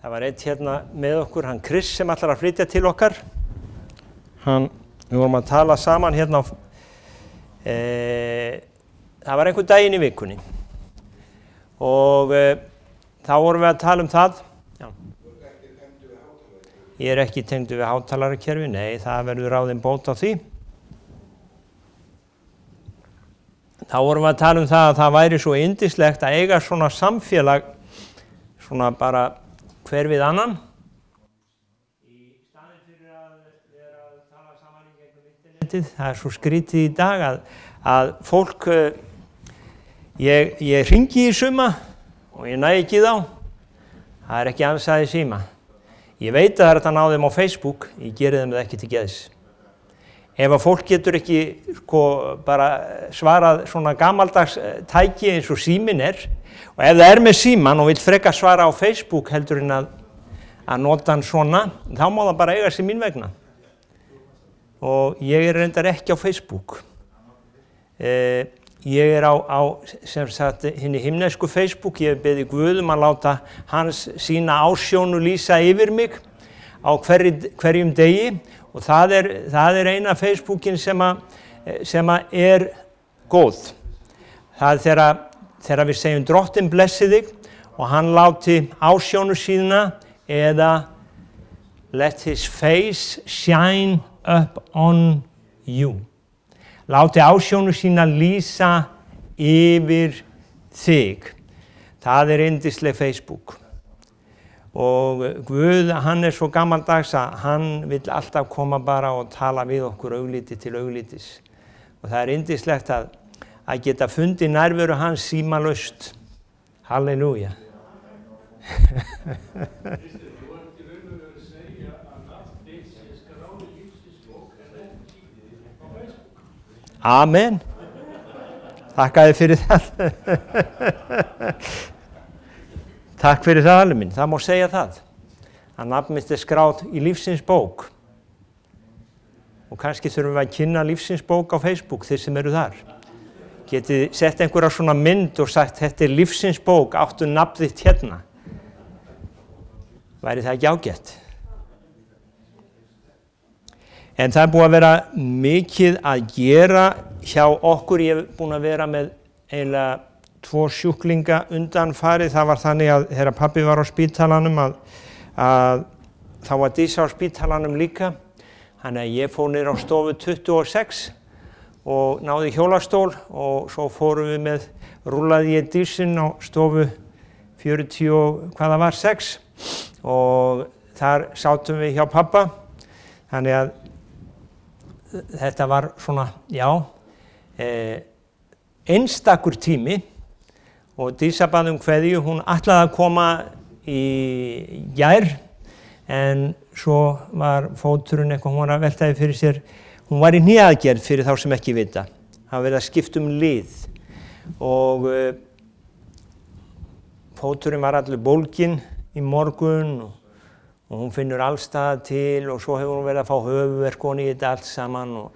Það var einn hérna með okkur, hann Chris sem ætlar að flytja til okkar. Við vorum að tala saman hérna á, það var einhver daginn í vikunni og þá vorum við að tala um það. Já. Ég ekki tengdur við hátalarakerfi, nei, það verður ráðin bót á því. Þá vorum við að tala um það að það væri svo yndislegt að eiga svona samfélag, svona bara hver við annan. Í staðinn fyrir að vera að tala saman í gegnum internetið, það svo skrítið í dag að fólk, ég hringi í suma og ég næ ekki þá, það ekki ansað í síma. Ég veit að það hægt að ná þeim á Facebook, ég geri þeim það ekki til geðs. Ef að fólk getur ekki bara svarað svona gamaldags tæki eins og síminn og ef það með síman og vill frekar svara á Facebook heldur en að nota hann svona, þá má það bara eiga sig mín vegna. Og ég reyndar ekki á Facebook. Ég á sem sagt hinni himnesku Facebook, ég beðið Guð að láta hans sína ásjónu lýsa yfir mig á hverjum degi. Og það eina Facebookin sem góð. Það þegar við segjum Drottinn blessi þig og hann láti ásjónu sína eða let his face shine up on you. Láti ásjónu sína lýsa yfir þig. Það yndisleg Facebook. Og Guð, hann svo gamaldags að hann vill alltaf koma bara og tala við okkur augliti til auglitis. Og það yndislegt að geta fundið nærveru hans símalaust. Halleluja. Amen. Þakka þér fyrir það. Takk fyrir það, alveg minn. Það má segja það. Að nafn mitt skráð í lífsins bók. Og kannski þurfum við að kynna lífsins bók á Facebook, þeir sem eru þar. Getið sett einhverja svona mynd og sagt, þetta lífsins bók, áttu nafn þitt hérna. Væri það ekki ágætt? En það búið að vera mikið að gera hjá okkur. Ég búin að vera með eiginlega 2 sjúklinga undanfarið. Það var þannig að þegar pabbi var á spítalanum að þá var Dísa á spítalanum líka. Þannig að ég fór niður á stofu 26 og náði hjólastól og svo fórum við rúllaði ég Dísin á stofu 40 og hvað það var 6 og þar sátum við hjá pabba. Þannig að þetta var svona, já, einstakur tími. Og Dísa bað kveðju, hún ætlaði að koma í gær, en svo var fóturinn eitthvað, hún var að veltaði fyrir sér, hún var í hnéaðgerð fyrir þá sem ekki vita. Það var verið að skipta lið og fóturinn var allur bólginn í morgun og hún finnur allstaðar til og svo hefur hún verið að fá höfuðverk ofan í þetta allt saman og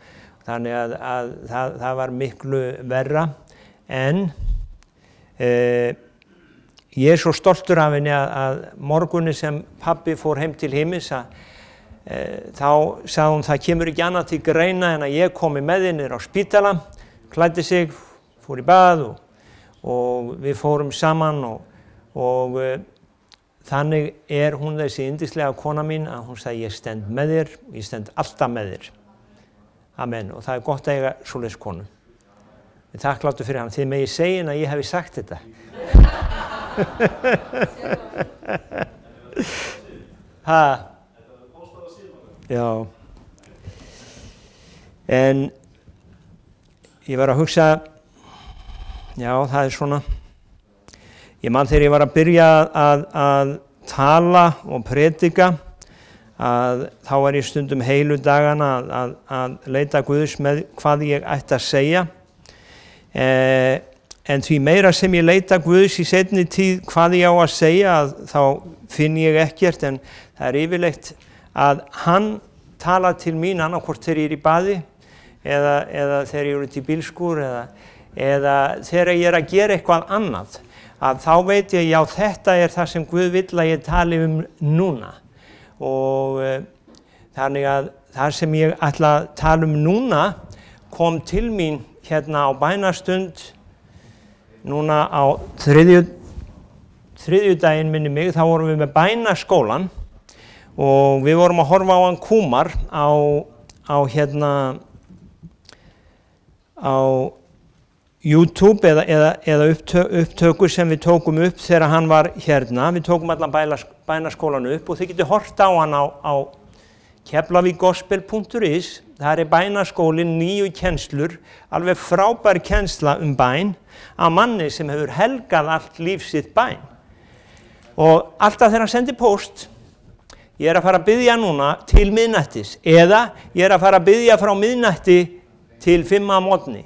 þannig að það var miklu verra en ég svo stoltur af henni að morgunni sem pabbi fór heim til himins þá sagði hún það kemur ekki annað til greina en að ég komi með henni á spítala, klæddi sig, fór í bað og við fórum saman og þannig hún þessi yndislega kona mín að hún sagði ég stend með þér, ég stend alltaf með þér. Amen og það gott að eiga svoleiðis konu. Ég þakkláttur fyrir hann, þið megi segja að ég hefi sagt þetta. Já. En ég var að hugsa, já það svona, ég man þegar ég var að byrja að tala og predika, þá var ég stundum heilu dagana að leita Guðs með hvað ég ætti að segja. En því meira sem ég leita Guðs í seinni tíð hvað ég á að segja þá finn ég ekkert en það yfirleitt að hann tala til mín annarkvort þegar ég í baði eða þegar ég út í bílskúr eða þegar ég að gera eitthvað annað að þá veit ég, já, þetta það sem Guð vill að ég tali núna. Og þannig að það sem ég ætla að tala núna kom til mín hérna á bænastund núna á þriðjudaginn minni mig, þá vorum við með bænaskólan og við vorum að horfa á hann Kúmar á YouTube eða upptöku sem við tókum upp þegar hann var hérna. Við tókum allan bænaskólan upp og þið getur hort á hann á keflavíkgospel.is. Það bænaskólinn, 9 kennslur, alveg frábær kennsla bæn af manni sem hefur helgað allt líf sitt bæn. Og alltaf þegar hann sendir póst, ég að fara að biðja núna til miðnættis eða ég að fara að biðja frá miðnætti til 5 að morgni.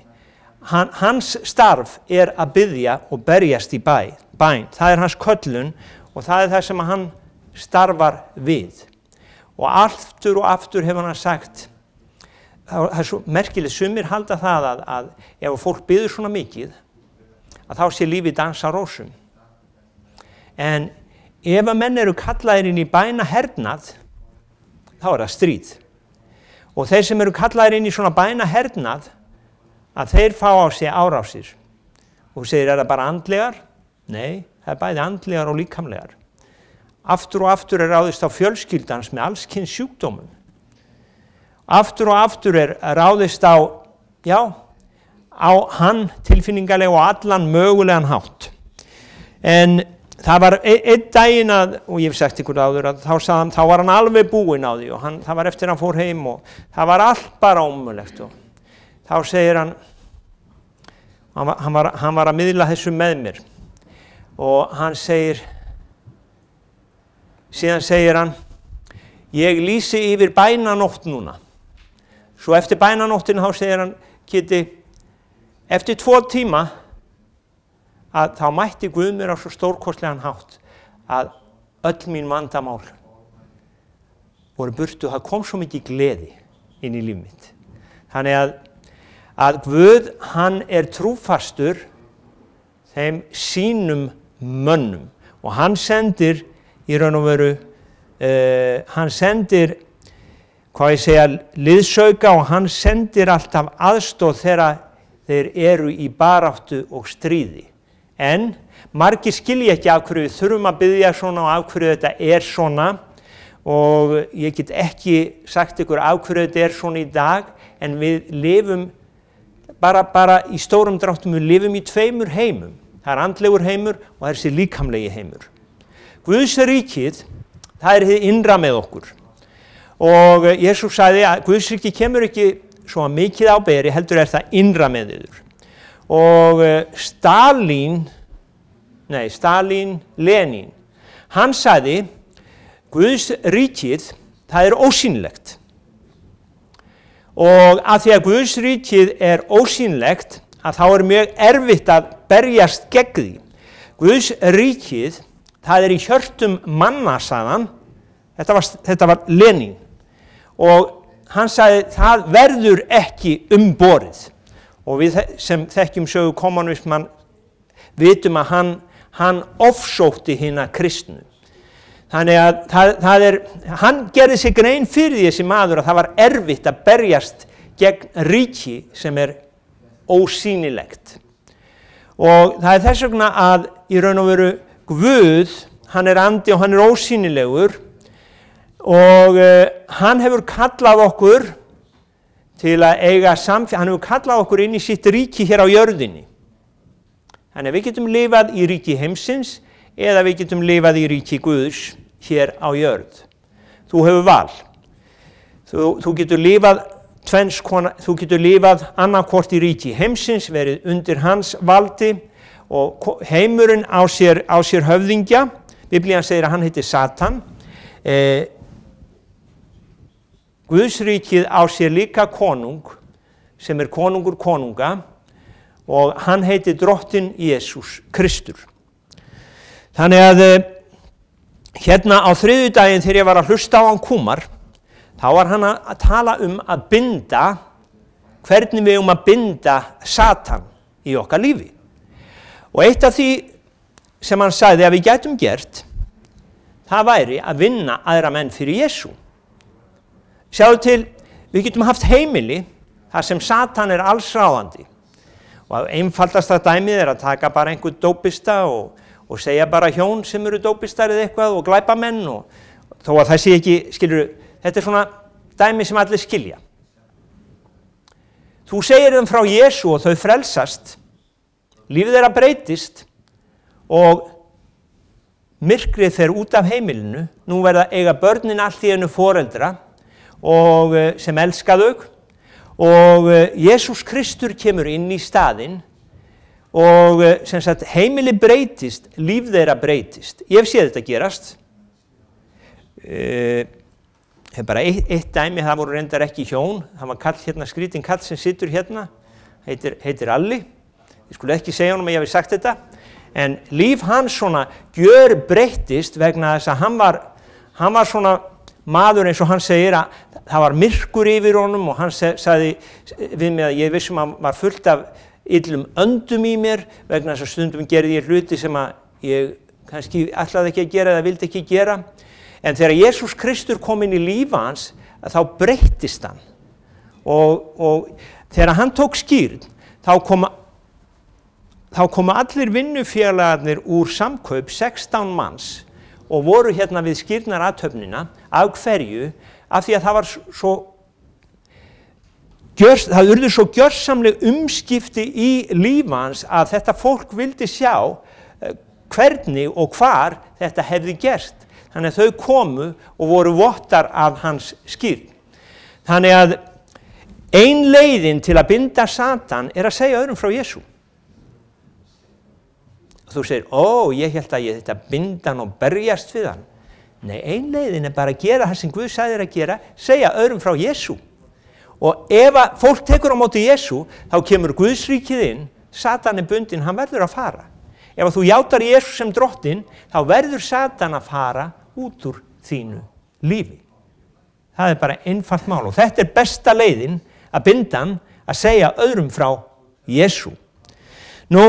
Hans starf að biðja og berjast í bæn. Það hans köllun og það það sem hann starfar við. Og aftur hefur hann sagt, það svo merkilegt, sumir halda það að ef fólk biður svona mikið, að þá sé lífið dansa rósum. En ef að menn eru kallaðir inn í bænahernað, þá það stríð. Og þeir sem eru kallaðir inn í svona bænahernað, að þeir fá á sig árásir. Og segir, það bara andlegar? Nei, það bæði andlegar og líkamlegar. Aftur og aftur ráðist á fjölskyldans með alls kyns sjúkdómum. Aftur og aftur ráðist á hann tilfinningalega og allan mögulegan hátt. En það var einn daginn og ég hef sagt ykkur áður að þá var hann alveg búinn á því og það var eftir hann fór heim og það var allt bara ómögulegt. Og þá segir hann var að miðla þessu með mér og síðan segir hann, ég lýsi yfir bænanótt núna. Svo eftir bænanóttina þá segir hann, Kiddi, eftir 2 tíma að þá mætti Guð mér á svo stórkostlegan hátt að öll mín vandamál voru burtu og það kom svo mikið gleði inn í líf mitt. Þannig að Guð, hann trúfastur þeim sínum mönnum og hann sendir í raun og veru, hann sendir, liðsauka og hann sendir alltaf aðstoð þegar þeir eru í baráttu og stríði. En margir skilja ekki af hverju við þurfum að biðja svona og af hverju þetta svona og ég get ekki sagt ykkur af hverju þetta svona í dag, en við lifum bara í stórum dráttum, við lifum í 2 heimum. Það andlegur heimur og það þessi líkamlegi heimur. Guðs ríkið, það hið innra með okkur. Og Jesús sagði að Guðs ríkið kemur ekki svo mikið á beri, heldur það innra með yður. Og Lenin, hann sagði, Guðs ríkið, það ósýnilegt. Og að því að Guðs ríkið ósýnilegt, að þá mjög erfitt að berjast gegn því. Guðs ríkið, það í hjörtum manna, sagði hann. Þetta var Lenin. Og hann sagði, það verður ekki umborið. Og við sem þekkjum sögu kommunismann vitum að hann ofsótti hina kristnu. Þannig að hann gerði sig grein fyrir þessi maður að það var erfitt að berjast gegn ríki sem ósýnilegt. Og það þess vegna að í raun og veru Guð, hann andi og hann ósýnilegur og hann hefur kallað okkur til að eiga samfélag, hann hefur kallað okkur inn í sitt ríki hér á jörðinni. Þannig að við getum lifað í ríki heimsins eða við getum lifað í ríki Guðs hér á jörð. Þú hefur val. Þú getur lifað þú getur lifað annarkvort í ríki heimsins, verið undir hans valdi og heimurinn á sér höfðingja. Biblían segir að hann heitir Satan. Guðs ríkið á sér líka konung sem konungur konunga og hann heitir drottinn Jesús Kristur. Þannig að hérna á þriðjudaginn þegar ég var að hlusta á hann Kúmar, þá var hann að tala að binda, hvernig við að binda Satan í okkar lífi. Og eitt af því sem hann sagði að við gætum gert, það væri að vinna aðra menn fyrir Jesú. Sjáðu til, við getum haft heimili þar sem Satan allsráðandi. Og einfaldasta dæmið að taka bara einhvern dópista og segja bara hjón sem eru dópistar eða eitthvað og glæpamenn og þó að það sé ekki, skilur, þetta svona dæmi sem allir skilja. Þú segir þeim frá Jesú og þau frelsast, lífið þeirra breytist og myrkrið fer út af heimilinu, nú verða eiga börnin allt í einu foreldra og sem elska þau og Jesús Kristur kemur inn í staðinn og sem sagt heimili breytist, líf þeirra breytist. Ég hef séð þetta gerast. Hef bara eitt dæmi, það voru reyndar ekki hjón, það var kall hérna, skrítinn kall sem situr hérna, heitir Alli. Ég skulle ekki segja honum að ég hafi sagt þetta, en líf hans svona gjör breyttist vegna þess að hann var svona maður eins og hann segir að það var myrkur yfir honum og hann sagði við mig að ég vissum að var fullt af illum öndum í mér vegna þess að stundum gerði ég hluti sem að ég kannski ætlaði ekki að gera eða vildi ekki gera. En þegar Jesús Kristur kom inn í líf hans, þá breyttist hann. Og þegar hann tók skírn, þá komu allir vinnufélagarnir úr samkaup, 16 manns, og voru hérna við skírnarathöfnina, af hverju, af því að það var það urðu svo gjörsamleg umskipti í líf hans að þetta fólk vildi sjá hvernig og hvar þetta hefði gerst. Þannig að þau komu og voru vottar af hans skírn. Þannig að ein leiðin til að binda Satan að segja öðrum frá Jesú. Þú segir, ég held að ég þetta binda hann og berjast við hann. Nei, ein leiðin bara að gera það sem Guð sagði þér að gera, segja öðrum frá Jesú. Og ef að fólk tekur á móti Jesú, þá kemur Guðsríkið inn, Satan bundinn, hann verður að fara. Ef að þú játar Jesú sem drottinn, þá verður Satan að fara út úr þínu lífi. Það bara einfalt mál og þetta besta leiðin að binda hann að segja öðrum frá Jesú. Nú,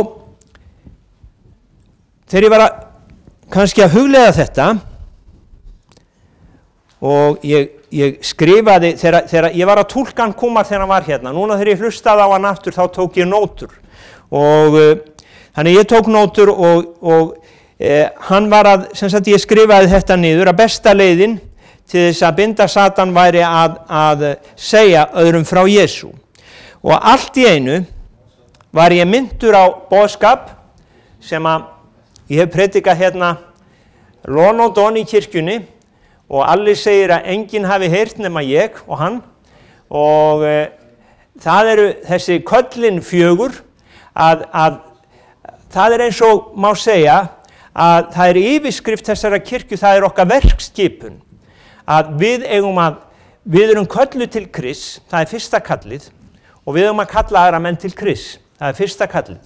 þegar ég var kannski að hugleiða þetta og ég skrifaði, þegar ég var að túlka hann Kumar þegar hann var hérna, núna þegar ég hlustaði á hann aftur þá tók ég nótur og þannig ég tók nótur og hann var sem sagt ég skrifaði þetta niður að besta leiðin til þess að binda Satan væri að segja öðrum frá Jesú. Og allt í einu var ég minntur á boðskap sem að ég hef predikað hérna London í kirkjunni og allir segir að enginn hafi heyrt nema ég og hann og það eru þessi köllin 4 að það eins og má segja að það yfirskrift þessara kirkju, það okkar verkskipun að við erum kölluð til Krists, það fyrsta kallið og við eigum að kalla aðra menn til Krists, það fyrsta kallið.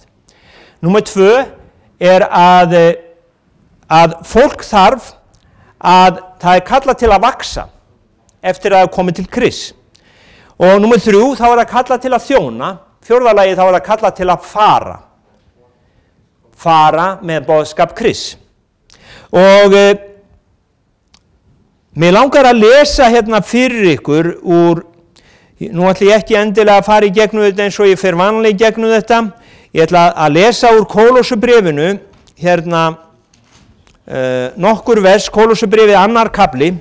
Númer 2 að fólk þarf að það kallað til að vaksa eftir að það komið til Krists. Og númer 3 þá það kallað til að þjóna, 4. lagi þá það kallað til að fara með boðskap Krists. Og mig langar að lesa hérna fyrir ykkur úr, nú ætla ég ekki endilega að fara í gegnum þetta eins og ég fer vanlega í gegnum þetta, ég ætla að lesa úr Kólósubréfinu, hérna nokkur vers, Kólósubréfið 2. kafli,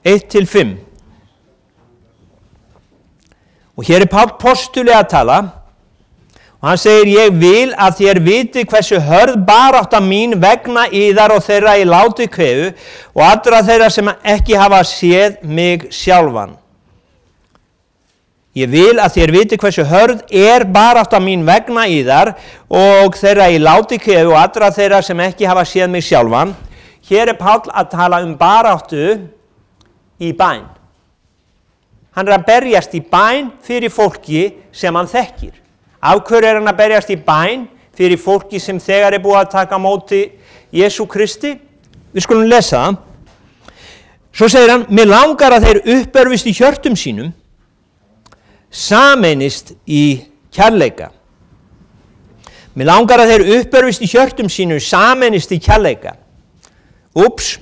1-5. Og hér Páll postuli að tala, og hann segir, ég vil að þér viti hversu hörð barátta mín vegna yðar og þeirra í Laódíkeu og allra þeirra sem ekki hafa séð mig sjálfan. Ég vil að þér viti hversu hörð barátta mín vegna yðar og þeirra í Laódíkeu og allra þeirra sem ekki hafa séð mig sjálfan. Hér Páll að tala baráttu í bæn. Hann að berjast í bæn fyrir fólki sem hann þekkir. Af hverju hann að berjast í bæn fyrir fólki sem þegar búið að taka á móti Jesú Kristi? Við skulum lesa það. Svo segir hann, mig langar að þeir uppörfist í hjörtum sínum, sameinist í kærleika. Mig langar að þeir uppörvist í hjörtum sínum, sameinist í kærleika. Úps,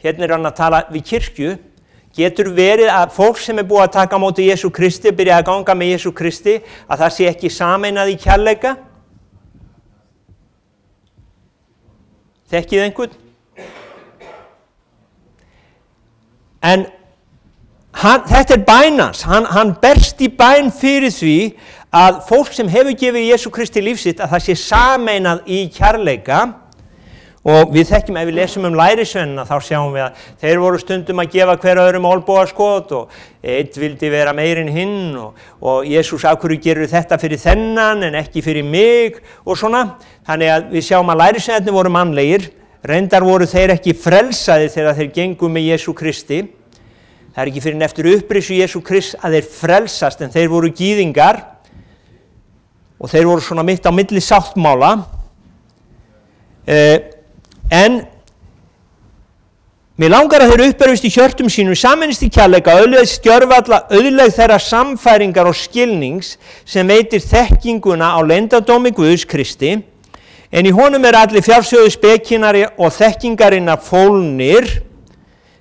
hérna hann að tala við kirkju. Getur verið að fólk sem búið að taka á móti Jesú Kristi, byrja að ganga með Jesú Kristi, að það sé ekki sameinað í kærleika? Þekkið einhvern? En þetta bænans, hann berst í bæn fyrir því að fólk sem hefur gefið Jesú Kristi líf sitt, að það sé sameinað í kærleika. Og við þekkjum, ef við lesum lærisveinana, þá sjáum við að þeir voru stundum að gefa hver öðrum olnbogaskot og einn vildi vera meir en hinn og Jesús, af hverju gerur þetta fyrir þennan en ekki fyrir mig og svona. Þannig að við sjáum að lærisveinarnir voru mannlegir, reyndar voru þeir ekki frelsaðir þegar þeir gengu með Jesú Kristi. Það ekki fyrir eftir upprisu Jesú Krist að þeir frelsast, en þeir voru gyðingar og þeir voru svona mitt á milli sáttmála. En mig langar að þeir uppörvist í hjörtum sínum, sameinist í kærleika, auðlegð þeirra samfæringar og skilnings sem veitir þekkinguna á leyndardómi Guðs Kristi, en í honum allir fjársjóði spekinari og þekkingarinnar fólnir.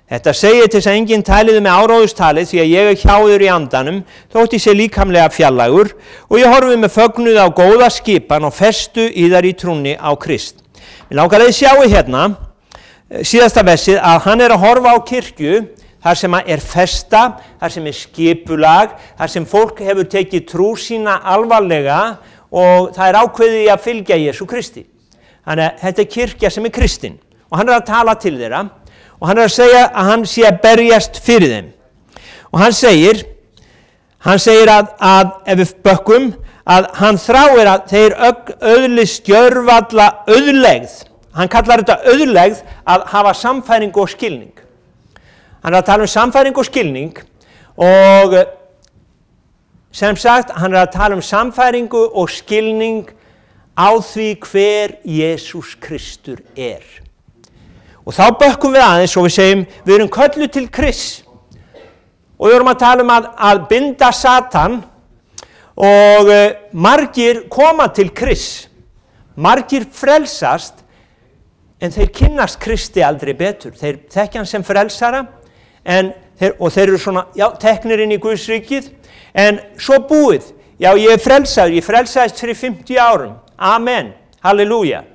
Þetta segir til þess að enginn tæliði með áráðustalið, því að ég hjá þér í andanum, þótt ég sé líkamlega fjarlægur, og ég horfi með fögnuð á góða skipan og festu í þar í trúnni á Krist. Mér langar að þið sjáu hérna, síðasta versið, að hann að horfa á kirkju, þar sem festa, þar sem skipulag, þar sem fólk hefur tekið trú sína alvarlega og það ákveðið að fylgja Jesú Kristi. Þannig að þetta kirkja sem kristin og hann að tala til þeirra og hann að segja að hann sé að berjast fyrir þeim. Og hann segir að ef við bökkum, að hann þráir að þeir öðlist gjörvalla auðlegð. Hann kallar þetta auðlegð að hafa samfæringu og skilning. Hann að tala samfæringu og skilning og sem sagt, hann að tala samfæringu og skilning á því hver Jesús Kristur Og þá bökkum við aðeins og við segjum, við erum kölluð til Krists og við erum að tala að binda Satan. Og margir koma til Krists, margir frelsast, en þeir kynnast Kristi aldrei betur. Þeir þekkja hann sem frelsara, og þeir eru svona, já, teknir inn í Guðs ríkið, en svo búið, já, ég frelsaður, ég frelsaðist fyrir 50 árum, amen, halleluja.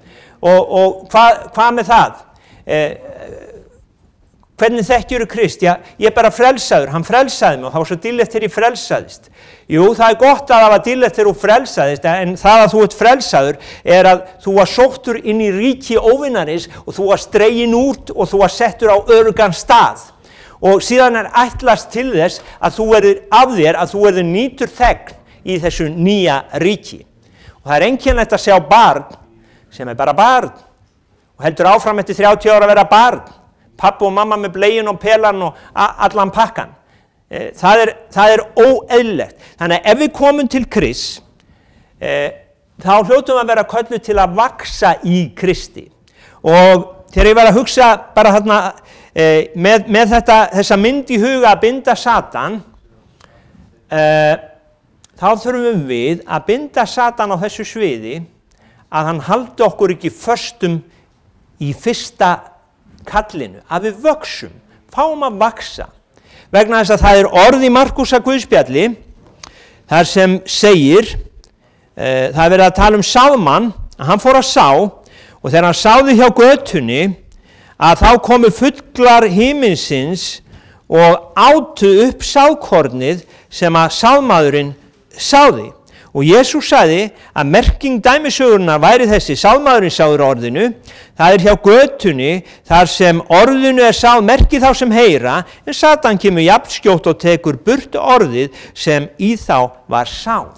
Og hvað með það? Hvernig þekkjuru Krist? Já, ég bara frelsaður, hann frelsaði mig og þá var svo dýrlegt þegar ég frelsaðist. Jú, það gott að það var dýrlegt þegar þú frelsaðist, en það að þú ert frelsaður að þú var sóttur inn í ríki óvinarins og þú var dreginn út og þú var settur á öruggan stað. Og síðan ætlast til þess að þú verður af þér, að þú verður nýtur þegn í þessu nýja ríki. Og það einkennilegt að sjá barn sem bara barn og heldur áfram eftir 30 ára að vera barn. Pappa og mamma með bleiun og pelan og allan pakkan. Það óeðlilegt. Þannig að ef við komum til Krists, þá hljótum að vera kölluð til að vaksa í Kristi. Og þegar ég var að hugsa bara þarna, með þessa mynd í huga að binda Satan, þá þurfum við að binda Satan á þessu sviði, að hann haldi okkur ekki föstum í fyrsta kallinu, að við vöxum, fáum að vaksa. Vegna þess að það orð í Markúsar Guðspjalli, þar sem segir, það verið að tala sáðmann, að hann fór að sá, og þegar hann sáði hjá götunni, að þá komu fuglar himinsins og átu upp sáðkornið sem að sáðmaðurinn sáði. Og Jesús sagði að merking dæmisögurinnar væri þessi, sáðmaðurinn sáður orðinu, það hjá götunni, þar sem orðinu sáð merki þá sem heyra, en Satan kemur jafnskjótt og tekur burt orðið sem í þá var sáð.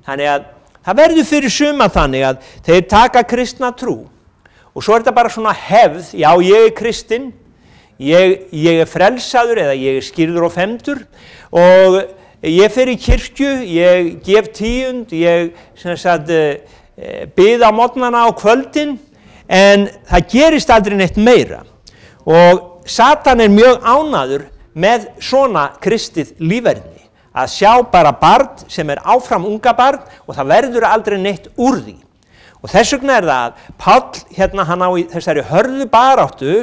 Þannig að það verður fyrir suma þannig að þeir taka kristna trú. Og svo þetta bara svona hefð, já ég kristinn, ég frelsaður eða ég skírður og femdur og ég fer í kirkju, ég gef tíund, ég bið á morgnana á kvöldin, en það gerist aldrei neitt meira. Og Satan mjög ánægður með svona kristið líferni, að sjá bara barn sem áfram unga barn og það verður aldrei neitt úr því. Og þess vegna það að Páll hérna hann á í þessari hörðu baráttu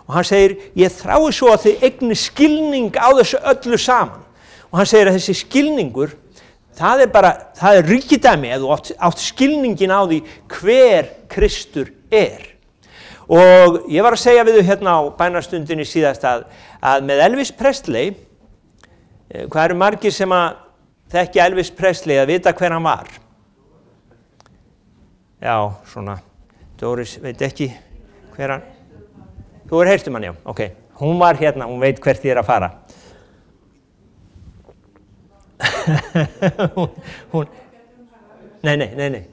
og hann segir ég þrái svo að þið eigni skilning á þessu öllu saman. Og hann segir að þessi skilningur, það er ríkidæmi ef þú átt skilningin á því hver Kristur er. Og ég var að segja við þau hérna á bænastundinni síðast að með Elvis Presley, hvað eru margir sem að þekkja Elvis Presley að vita hver hann var? Já, svona, Doris veit ekki hver hann, þú heyrt hann, já, ok, hún var hérna, hún veit hvert ég að fara. Nei.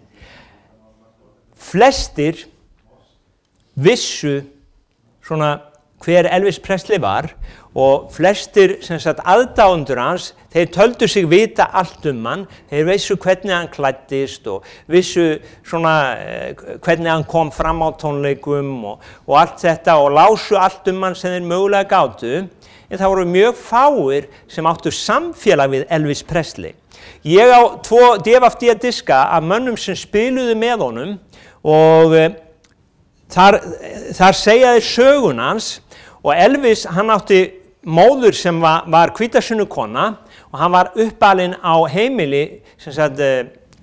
Flestir vissu svona hver Elvis Presley var og flestir sem sagt aðdáendur hans, þeir töldu sig vita allt hann, þeir vissu hvernig hann klæddist og vissu svona hvernig hann kom fram á tónleikum og allt þetta og lásu allt hann sem þeir mögulega gátu, en það voru mjög fáir sem áttu samfélag við Elvis Presley. Ég á 2 DFD diska af mönnum sem spiluðu með honum og þar segja þeir sögun hans og Elvis hann átti móður sem var hvítasunukona og hann var uppalinn á heimili sem sagt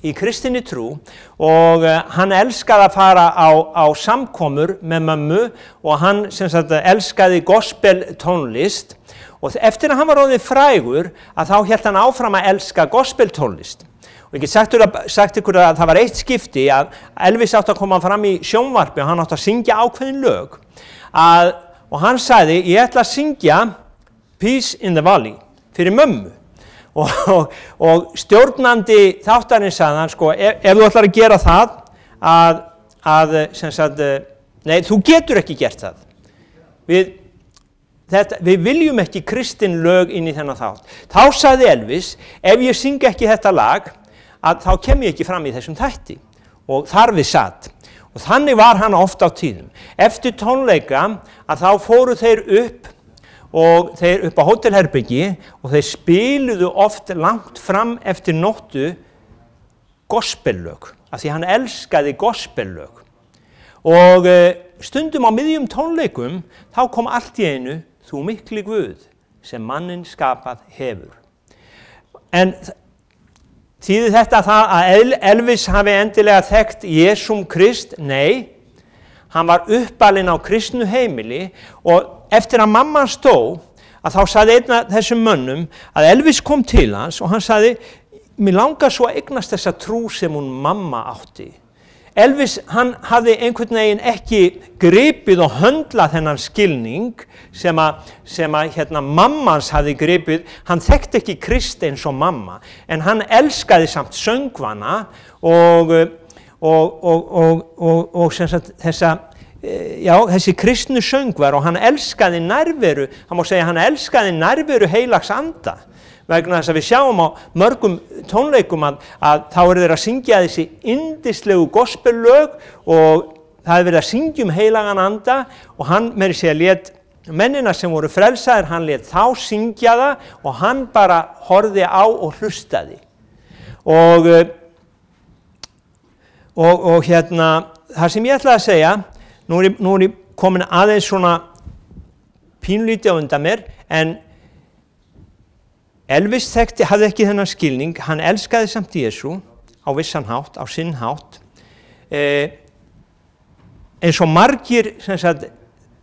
í kristinni trú og hann elskaði að fara á samkomur með mömmu og hann sem sagt elskaði gospel tónlist og eftir að hann var orðinn frægur að þá hélt hann áfram að elska gospel tónlist. Og ég get sagt ykkur að það var eitt skipti að Elvis átti að koma fram í sjónvarpi og hann átti að syngja ákveðin lög og hann sagði ég ætla að syngja Peace in the Valley fyrir mömmu og stjórnandi þáttarins sagði hann sko ef þú ætlar að gera það sem sagt nei þú getur ekki gert það við viljum ekki kristin lög inn í þennan þátt. Þá sagði Elvis ef ég syngi ekki þetta lag að þá kem ég ekki fram í þessum þætti og þar við satt og þannig var hann oft á tíðum. Eftir tónleika að þá fóru þeir upp á hótelherbyggi og þeir spiluðu oft langt fram eftir nóttu gospellög af því hann elskaði gospellög og stundum á miðjum tónleikum þá kom allt í einu þú mikli Guð sem manninn skapað hefur. En þýðir þetta það að Elvis hafi endilega þekkt Jesúm Krist? Nei, hann var uppalinn á kristnu heimili og eftir að mamma hans dó að þá sagði einn af þessum mönnum að Elvis kom til hans og hann sagði mér langar svo að eignast þessa trú sem hún mamma átti. Elvis hann hafði einhvern veginn ekki gripið og höndlað þennan skilning sem að mammans hafði gripið. Hann þekkti ekki Krist eins og mamma en hann elskaði samt söngvana og sem sagt þessi kristnu söngvar og hann elskaði nærveru, hann má segja hann elskaði nærveru heilags anda. Vegna þess að við sjáum á mörgum tónleikum að þá þeir að syngja þessi yndislegu gospellög og það verið að syngja heilagan anda og hann meira að segja lét mennina sem voru frelsaðir, hann lét þá syngja það og hann bara horfði á og hlustaði. Og það sem ég ætlaði að segja, nú er ég komin aðeins svona pínlítið á undan mér, en Elvis hafði ekki þennan skilning, hann elskaði samt Jesú á vissan hátt, á sinn hátt. Eins og margir sem sagt,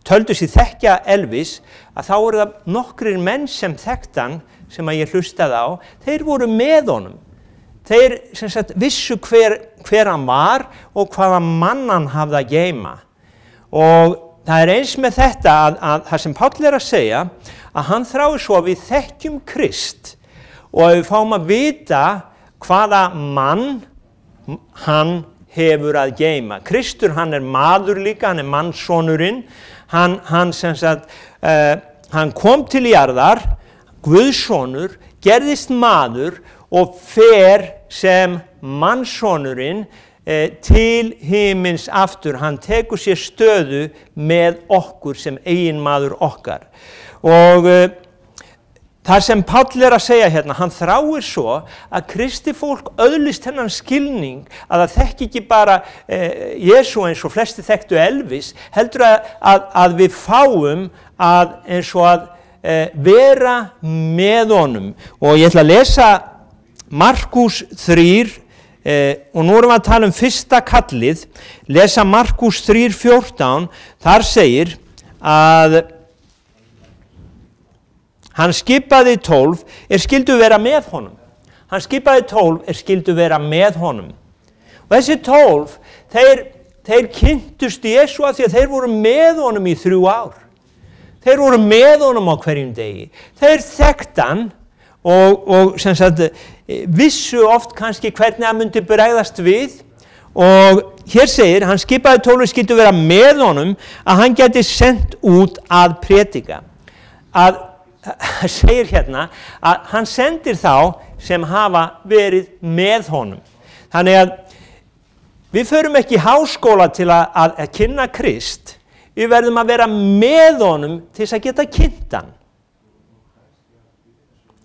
töldu sig þekkja Elvis, að þá eru það nokkrir menn sem þekkt hann, sem að ég hlustaði á, þeir voru með honum. Þeir sem sagt, vissu hver hann var og hvaða mann hann hafði að geyma. Og það er eins með þetta að það sem Páll er að segja, að hann þráir svo að við þekkjum Krist og að við fáum að vita hvaða mann hann hefur að geyma. Kristur hann er maður líka, hann er mannssonurinn, hann sem sagt, hann kom til jarðar, Guðssonur, gerðist maður og fer sem mannssonurinn til himins aftur, hann tekur sér stöðu með okkur sem eiginmaður okkar. Og það sem Páll að segja hérna, hann þráir svo að kristi fólk öðlist þennan skilning að það þekki ekki bara Jesú eins og flesti þekktu Elvis, heldur að við fáum að eins og að vera með honum. Og ég ætla að lesa Markús 3, og nú erum við að tala fyrsta kallið, lesa Markús 3:14, þar segir að hann skipaði 12 skyldu vera með honum. Hann skipaði 12 skyldu vera með honum. Og þessi 12, þeir kynntust Jesú af því að þeir voru með honum í 3 ár. Þeir voru með honum á hverjum degi. Þeir þekktu hann og sem sagt, vissu oft kannski hvernig hann myndi bregðast við. Og hér segir, hann skipaði 12 skyldu vera með honum að hann gæti sendt út að predika. Það segir hérna að hann sendir þá sem hafa verið með honum. Þannig að við förum ekki í háskóla til að kynna Krist, við verðum að vera með honum til þess að geta kynnt hann.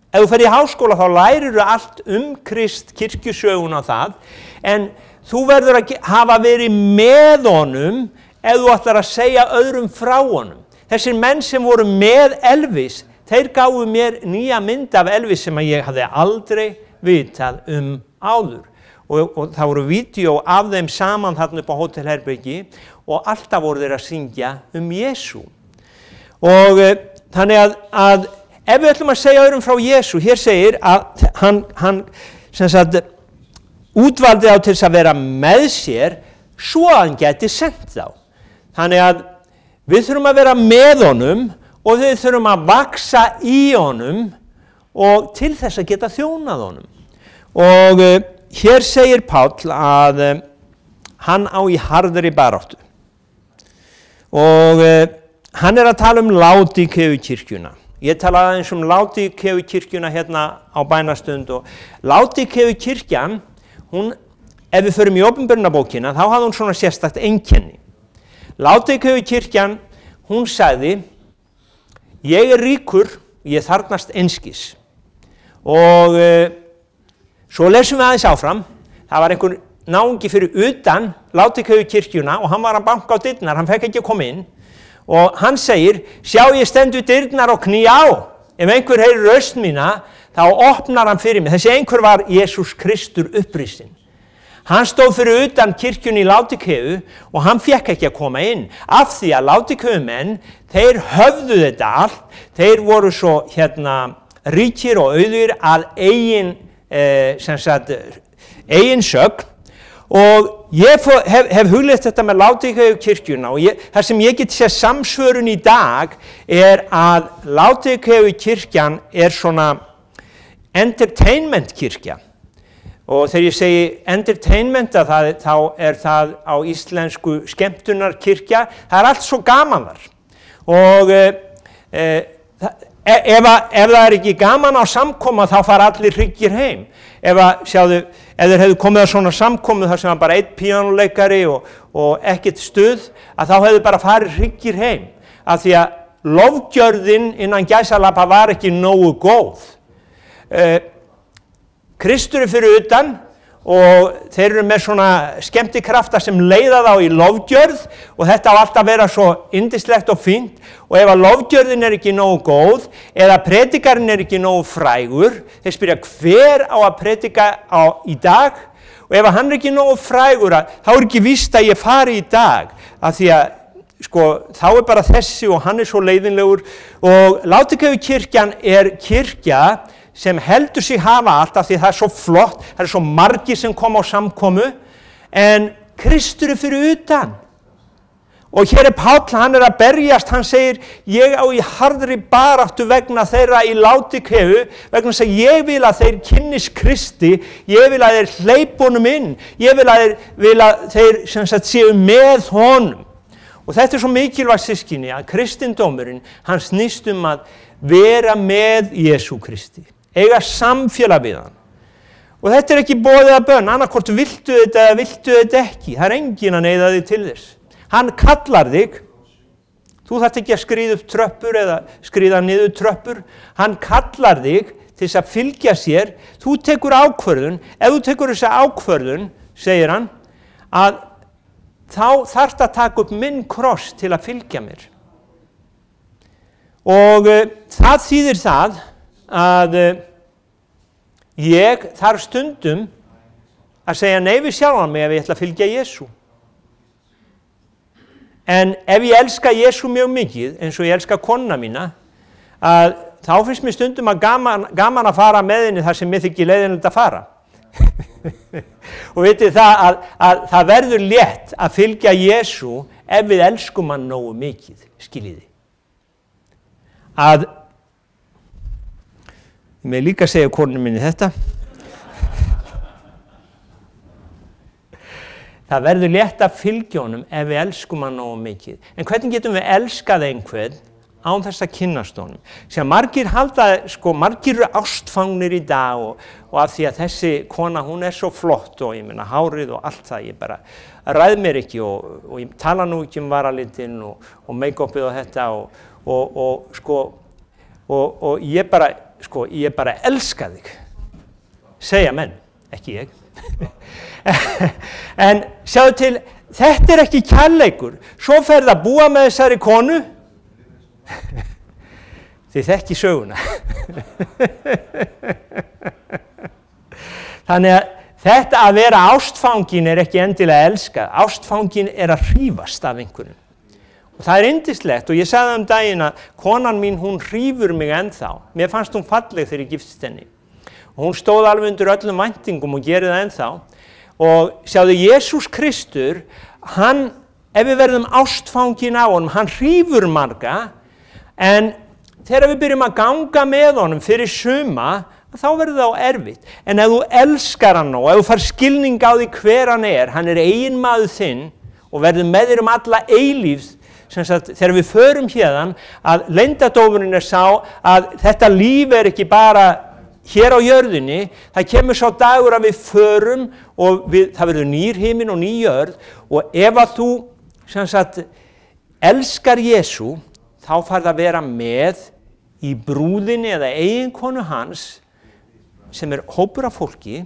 Ef þú fer í háskóla þá lærirðu allt Krist, kirkjusöguna það, en þú verður að hafa verið með honum ef þú ætlar að segja öðrum frá honum. Þessir menn sem voru með Elvis, þeir gáfu mér nýja mynd af Elvis sem ég hafði aldrei vitað áður. Og það voru vídeó af þeim saman þarna upp á hótelherbergi og alltaf voru þeir að syngja Jesú. Og þannig að ef við ætlum að segja öðrum frá Jesú, hér segir að hann sem sagt, útvaldi þá til þess að vera með sér svo að hann geti sendt þá. Þannig að við þurfum að vera með honum og við þurfum að vaksa í honum og til þess að geta þjónað honum. Og hér segir Páll að hann á í harðri baráttu. Og hann að tala Laodíkeukirkjuna. Ég talaði aðeins Laodíkeukirkjuna hérna á bænastund og Laodíkeukirkjan, ef við förum í opinberunarbókina, þá hafði hún svona sérstakt einkenni. Laodíkeukirkjan, hún sagði, ég ríkur, ég þarfnast einskis. Og svo lesum við aðeins áfram, það var einhver náungi fyrir utan Laodíkeukirkjuna og hann var að banka á dyrnar, hann fekk ekki að koma inn. Og hann segir, sjá ég stendur dyrnar og kný á. Ef einhver heyrir röst mína, þá opnar hann fyrir mig. Þessi einhver var Jesús Kristur upprisinn. Hann stóð fyrir utan kirkjunni í Laodíkeu og hann fekk ekki að koma inn. Af því að Laodíkeumenn, þeir höfðu þetta allt. Þeir voru svo ríkir og auðugir að eigin sögn. Og ég hef hugleitt þetta með Laodíkeukirkjuna og það sem ég get séð samsvörun í dag að Laodíkeukirkjan svona entertainmentkirkja. Og þegar ég segi entertainment þá það á íslensku skemmtunarkirkja, það allt svo gaman þar. Og ef það ekki gaman á samkoma þá fara allir hryggir heim. Ef þeir hefðu komið að svona samkomu þar sem var bara einn píanóleikari og ekkert stuð, að þá hefðu bara farið hryggir heim. Af því að lofgjörðin innan gæsalappa var ekki nógu góð. Kristur fyrir utan og þeir eru með svona skemmtikrafta sem leiða þá í lofgjörð og þetta á alltaf að vera svo yndislegt og fínt. Og ef að lofgjörðin ekki nógu góð eða predikarinn ekki nógu frægur, þeir spyrja hver á að predika í dag og ef hann ekki nógu frægur þá ekki víst að ég fari í dag af því að þá bara þessi og hann svo leiðinlegur og Laodíkeukirkjan kirkja sem heldur sig hafa allt af því það svo flott, það svo margir sem koma á samkomu en Kristur fyrir utan. Og hér Páll, hann að berjast, hann segir, ég á í harðri baráttu vegna þeirra í Laodíkeu, vegna þess að ég vil að þeir kynnist Kristi, ég vil að þeir hleypa honum inn, ég vil að þeir sem sagt séu með honum. Og þetta svo mikilvægt systkini að kristindómurinn, hann snýst að vera með Jesú Kristi, eiga samfélag við hann. Og þetta ekki boðið að bönn, annarkvort viltu þetta eða viltu þetta ekki, það enginn að neyða þig til þess. Hann kallar þig, Þú þarft ekki að skríða upp tröppur eða skríða niður tröppur. Hann kallar þig til þess að fylgja sér. Þú tekur ákvörðun. Ef þú tekur þessa ákvörðun, segir hann, að þá þarft að taka upp minn kross til að fylgja mér. Og það þýðir það að ég þarf stundum að segja nei við sjálfan mig ef ég ætla að fylgja Jesú. En ef ég elska Jesú mjög mikið, eins og ég elska konuna mína, að þá finnst mér stundum að gaman að fara með henni þar sem mér þykir leiðinlegt að fara. Og vitið það að það verður létt að fylgja Jesú ef við elskum hann nógu mikið, skiljiði. Að, ég með líka segja konunum minni þetta, það verður létt að fylgja honum ef við elskum hann nógu mikið. En hvernig getum við elskað einhvern án þess að kynnast honum? Sér margir halda, margir eru ástfangnir í dag og af því að þessi kona, hún svo flott og ég meina hárið og allt það, ég bara ræð mér ekki og ég tala nú ekki varalitinn og make-upið og þetta og ég bara elska þig, segja menn, ekki ég. En sjáðu til, þetta ekki kærleikur. Svo ferð að búa með þessari konu. Þið þekki söguna. Þannig að þetta að vera ástfangin ekki endilega elskað. Ástfangin að hrífast af einhverjum. Og það yndislegt og ég sagði daginn að konan mín, hún hrífur mig ennþá. Mér fannst hún falleg þegar ég giftist henni. Og hún stóð alveg undir öllum væntingum og gerir það ennþá. Og sjáðu, Jesús Kristur, hann, ef við verðum ástfangin á honum, hann hrífur marga, en þegar við byrjum að ganga með honum fyrir suma, þá verður það erfitt. En ef þú elskar hann og ef þú fær skilning á því hver hann hann eiginmaður þinn og verður með þér alla eilífð, sem sagt, þegar við förum hérðan, að leyndardómurinn sá að þetta líf ekki bara hér á jörðinni, það kemur sá dagur að við förum og það verður nýr himinn og ný jörð og ef að þú sem sagt, elskar Jesú, þá farð að vera með í brúðinni eða eiginkonu hans sem hópur af fólki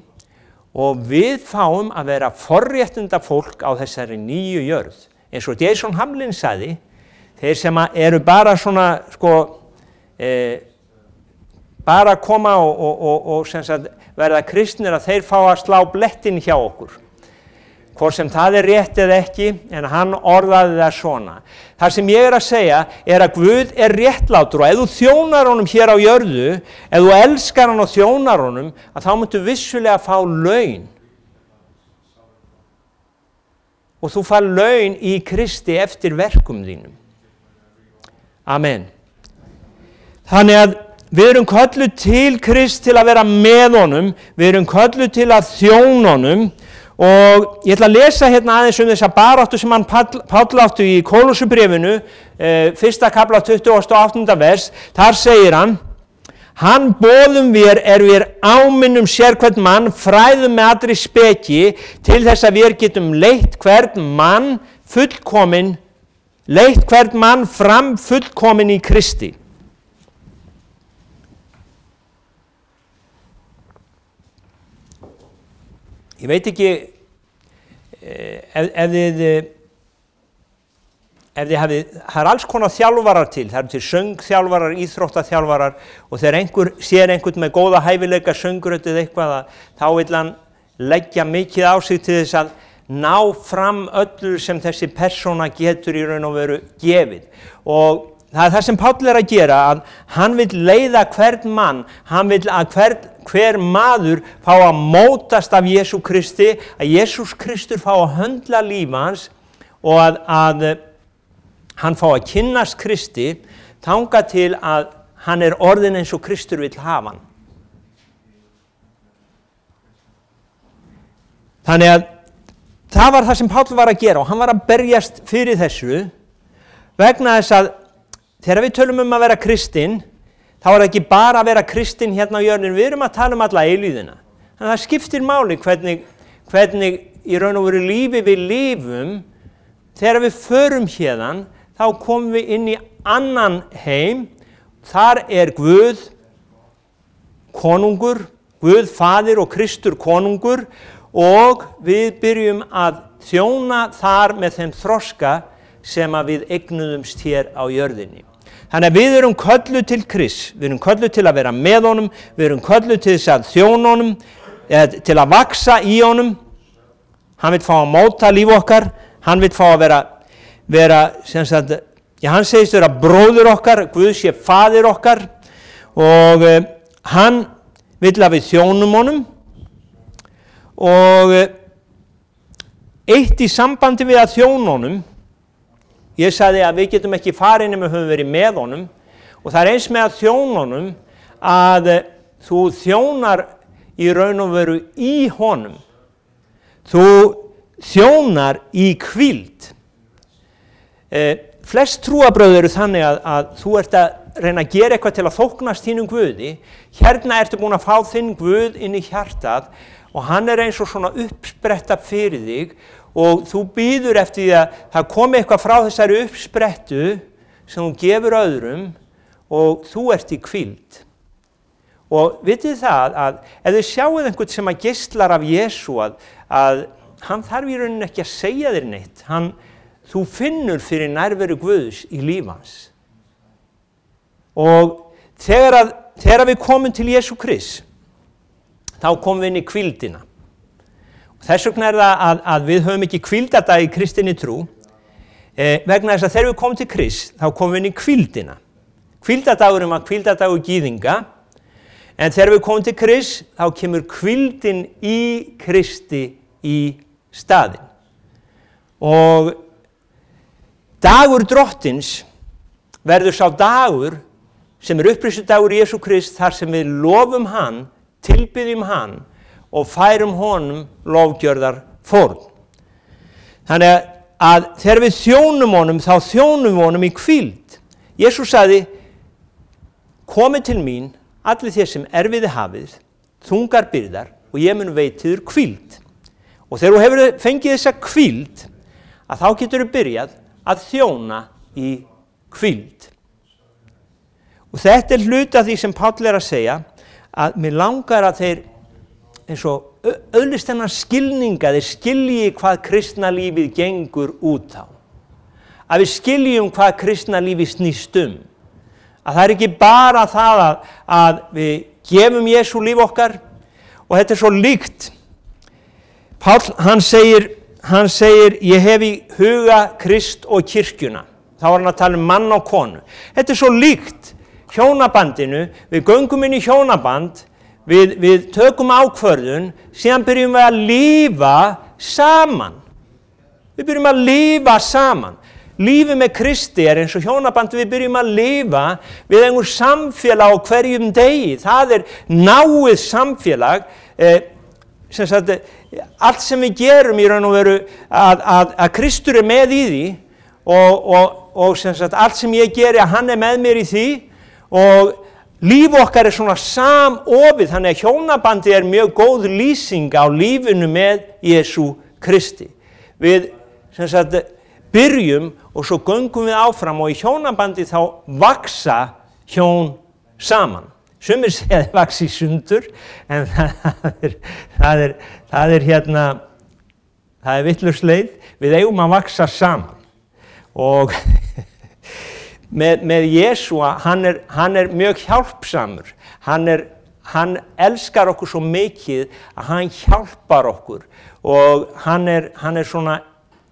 og við fáum að vera forréttinda fólk á þessari nýju jörð. Eins og Jason Hamlin sagði, þeir sem eru bara svona, bara koma og sem sagt, verða kristnir að þeir fá að slá blettin hjá okkur. Hvort sem það rétt eða ekki, en hann orðaði það svona. Það sem ég að segja að Guð réttlátur og ef þú þjónar honum hér á jörðu, ef þú elskar hann og þjónar honum, að þá muntu vissulega fá laun. Og þú fær laun í Kristi eftir verkum þínum. Amen. Þannig að við erum kölluð til Krist til að vera með honum, við erum kölluð til að þjóna honum og ég ætla að lesa hérna aðeins þessa baráttu sem hann Páll áttu í Kólossubréfinu, 1. kafla 28. vers, þar segir hann boðum við við áminnum sérhvern mann, fræðum með allri speki til þess að við getum leitt hvern mann fram fullkominn í Kristi. Ég veit ekki ef þið hafið, það alls konar þjálfarar til, það til söngþjálfarar, íþróttaþjálfarar og þegar einhver sér einhvern með góða hæfileika söngrödd eða eitthvað þá vill hann leggja mikið á sig til þess að ná fram öllu sem þessi persóna getur í raun og veru gefið. Og það það sem Páll að gera, að hann vill leiða hvern mann, hann vill að hver maður fá að mótast af Jesú Kristi, að Jesús Kristur fá að höndla líf hans og að hann fá að kynnast Kristi þangað til að hann orðinn eins og Kristur vill hafa hann. Þannig að það var það sem Páll var að gera og hann var að berjast fyrir þessu vegna þess að þegar við tölum að vera kristinn, þá það ekki bara að vera kristinn hérna á jörðinni, við erum að tala alla eilíðina. Þannig að það skiptir máli hvernig í raun og veru lífi við lifum þegar við förum hérðan, þá komum við inn í annan heim. Þar Guð konungur, Guð faðir og Kristur konungur, og við byrjum að þjóna þar með þeim þroska sem að við eignuðumst hér á jörðinni. Þannig að við erum kölluð til Krists, við erum kölluð til að vera með honum, við erum kölluð til þess að þjóna honum, til að vaksa í honum. Hann vill fá að móta líf okkar, hann vill fá að vera sem sagt, hann segist vera bróðir okkar, Guð sé faðir okkar, og hann vill að við þjónum honum. Og eitt í sambandi við að þjóna honum, ég sagði að við getum ekki farið nema við höfum verið með honum, og það eins með að þjóna honum að þú þjónar í raun og veru í honum. Þú þjónar í hvíld. Flest trúarbrögð eru þannig að þú ert að reyna að gera eitthvað til að þóknast þínum Guði. Hérna ertu búin að fá þinn Guð inn í hjartað og hann eins og svona uppspretta fyrir þig, og þú bíður eftir því að það komi eitthvað frá þessari uppsprettu sem þú gefur öðrum, og þú ert í hvíld. Og vitið það að ef þið sjáuð einhvern sem að geislar af Jesú, að hann þarf í rauninni ekki að segja þér neitt, þú finnur fyrir nærveru Guðs í líf hans. Og þegar við komum til Jesú Krist, þá komum við inn í hvíldina. Þess vegna það að við höfum ekki hvíldardag í kristinni trú, vegna þess að þegar við komum til Krist, þá komum við inn í hvíldina. Hvíldardagurinn var hvíldardagur gyðinga, en þegar við komum til Krist, þá kemur hvíldin í Kristi í staðinn. Og dagur drottins verður sá dagur sem uppreisudagur Jesú Krist, þar sem við lofum hann, tilbiðjum hann, og færum honum lofgjörðar fórn. Þannig að þegar við þjónum honum, þá þjónum við honum í hvíld. Jesús sagði, komið til mín, allir þér sem erfiði hafið, þungar byrðar, og ég mun veita þér hvíld. Og þegar þú hefur fengið þessa hvíld, að þá getur þú byrjað að þjóna í hvíld. Og þetta hluti af því sem Páll að segja, að mér langar að þeir eins og öðlist þennan skilninga, þeir skilji hvað kristna lífið gengur út á. Að við skiljum hvað kristna lífið snýst um. Að það ekki bara það að við gefum Jesú líf okkar, og þetta svo líkt. Páll, hann segir, ég hef í huga Krist og kirkjuna. Þá var hann að tala um mann og konu. Þetta svo líkt hjónabandinu, við göngum inn í hjónaband, við tökum ákvörðun, síðan byrjum við að lifa saman. Við byrjum að lifa saman. Lífið með Kristi eins og hjónaband, við byrjum að lifa við einhver samfélag á hverjum degi. Það náið samfélag, sem sagt, allt sem við gerum í raun og veru að Kristur með í því, og sem sagt, allt sem ég geri að hann með mér í því, og líf okkar svona samofið, þannig að hjónabandi mjög góð lýsing á lífinu með Jesú Kristi. Við sem sagt, byrjum og svo göngum við áfram, og í hjónabandi þá vaksa hjón saman. Sumir segja að það vaxi í sundur, en það er vitlaus leið. Við eigum að vaksa saman. Og með Jesú, hann mjög hjálpsamur. Hann elskar okkur svo mikið að hann hjálpar okkur, og hann svona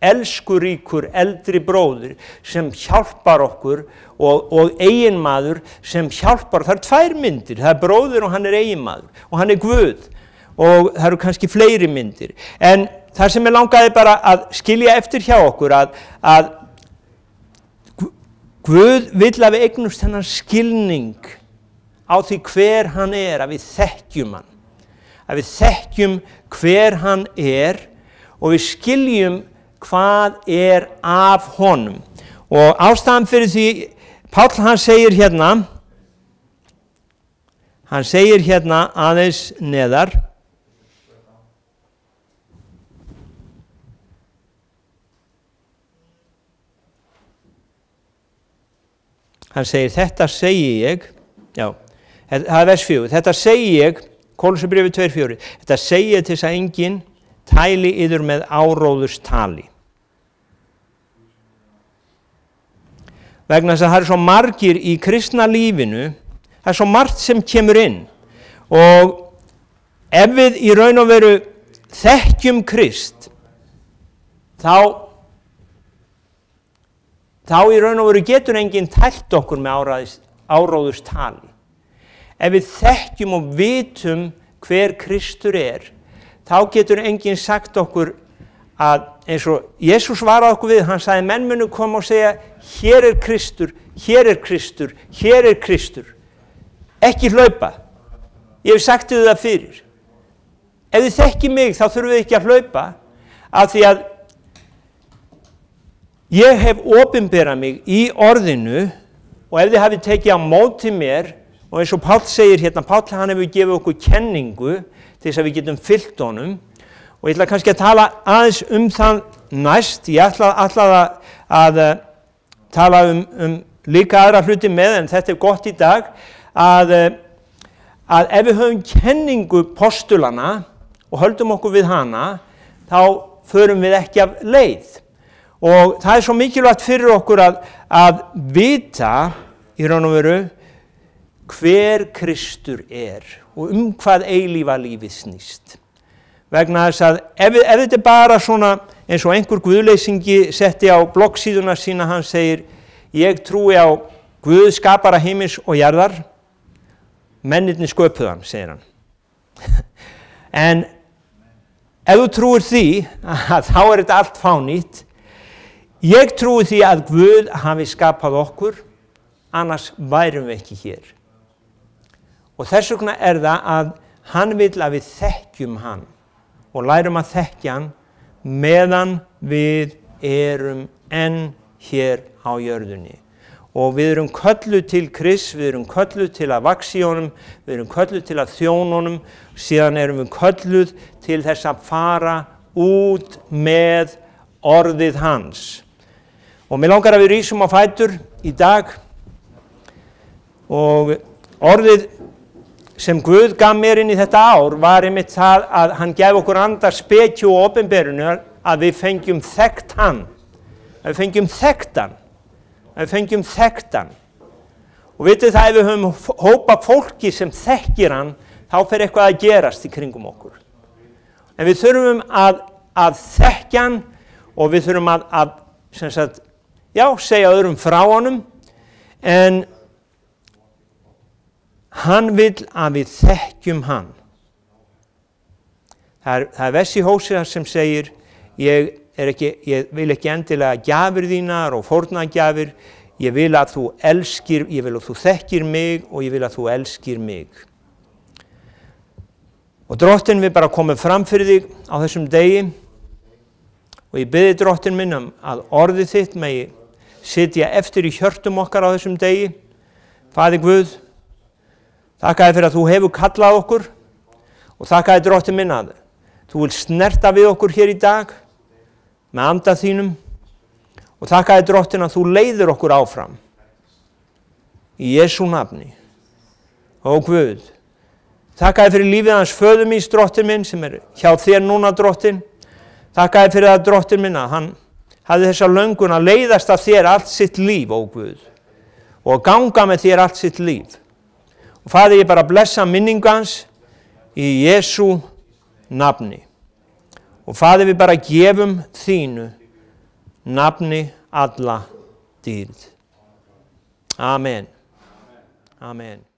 elskuríkur eldri bróðir sem hjálpar okkur, og eiginmaður sem hjálpar. Það tvær myndir, það bróðir og hann eiginmaður, og hann Guð, og það eru kannski fleiri myndir. En það sem langaði bara að skilja eftir hjá okkur, að Guð vill að við eignumst þennan skilning á því hver hann að við þekkjum hann. Að við þekkjum hver hann og við skiljum hvað af honum. Og ástæðan fyrir því, Páll hann segir hérna aðeins neðar, Hann segir, þetta segi ég, já, það er vers 4, þetta segi ég, Kólossarbréfið 2:4, þetta segi ég til þess að enginn tæli yður með áróðurstali. Vegna þess að það er svo margir í kristna lífinu, það er svo margt sem kemur inn og ef við í raun og veru þekkjum Krist, þá í raun og veru getur enginn tælt okkur með áróðurstali. Ef við þekkjum og vitum hver Kristur þá getur enginn sagt okkur að eins og Jesús svaraði okkur við, hann sagði menn munu koma og segja hér er Kristur, hér er Kristur, hér er Kristur. Ekki hlaupa. Ég hef sagt þið það fyrir. Ef þið þekki mig þá þurfum við ekki að hlaupa af því að ég hef opinberað mig í orðinu og ef þið hafið tekið á móti mér og eins og Páll segir hérna, Páll hann hefur gefið okkur kenningu til þess að við getum fylgt honum og ég ætla kannski að tala aðeins það næst, ég ætla að tala líka aðra hluti með en þetta er gott í dag að ef við höfum kenningu postulana og höldum okkur við hana þá förum við ekki af leið. Og það er svo mikilvægt fyrir okkur að vita í raun og veru hver Kristur og hvað eilífa lífið snýst. Vegna þess að ef þetta er bara svona eins og einhver guðleysingi setti á bloggsíðuna sína, hann segir ég trúi á Guð skapara himins og jarðar, mennirnir sköpuðu hann, segir hann. En ef þú trúir því að þá er þetta allt fánýtt. Ég trúi því að Guð hafi skapað okkur, annars værum við ekki hér. Og þess vegna það að hann vill að við þekkjum hann og lærum að þekkja hann meðan við erum enn hér á jörðunni. Og við erum kölluð til Krists, við erum kölluð til að vaxa í honum, við erum kölluð til að þjóna honum, síðan erum við kölluð til þess að fara út með orðið hans. Og mér langar að við rísum á fætur í dag og orðið sem Guð gaf mér inn í þetta ár var einmitt það að hann gef okkur anda speki og opinberunar að við fengjum þekkt hann. Að við fengjum þekkt hann. Að við fengjum þekkt hann. Og vitið það, ef við höfum hópa fólki sem þekkir hann, þá fer eitthvað að gerast í kringum okkur. En við þurfum að þekkja hann og við þurfum að sem sagt, segja öðrum frá honum, en hann vill að við þekkjum hann. Það er vers í Hósea sem segir, ég vil ekki endilega gjafir þínar og fórnargjafir, ég vil að þú þekkir mig og ég vil að þú elskir mig. Og Drottinn vil bara koma fram fyrir þig á þessum degi og ég biði Drottinn minn að orðið þitt megi sitja eftir í hjörtum okkar á þessum degi. Faðir Guð, þakka þér fyrir að þú hefur kallað okkur og þakka þér Drottinn minn að þú vilt snerta við okkur hér í dag með anda þínum og þakka þér Drottinn að þú leiðir okkur áfram í Jesú nafni. Ó Guð, þakka þér fyrir lífið hans föður míns Drottinn minn sem hjá þér núna Drottinn. Þakka þér fyrir að Drottinn minn að hann hafði þessa löngun að leiðast að þér allt sitt líf, ó Guð, og að ganga með þér allt sitt líf. Og Faðir, ég bara blessa minningu hans í Jesú nafni. Og Faðir, við bara gefum þínu nafni alla dýrð. Amen. Amen.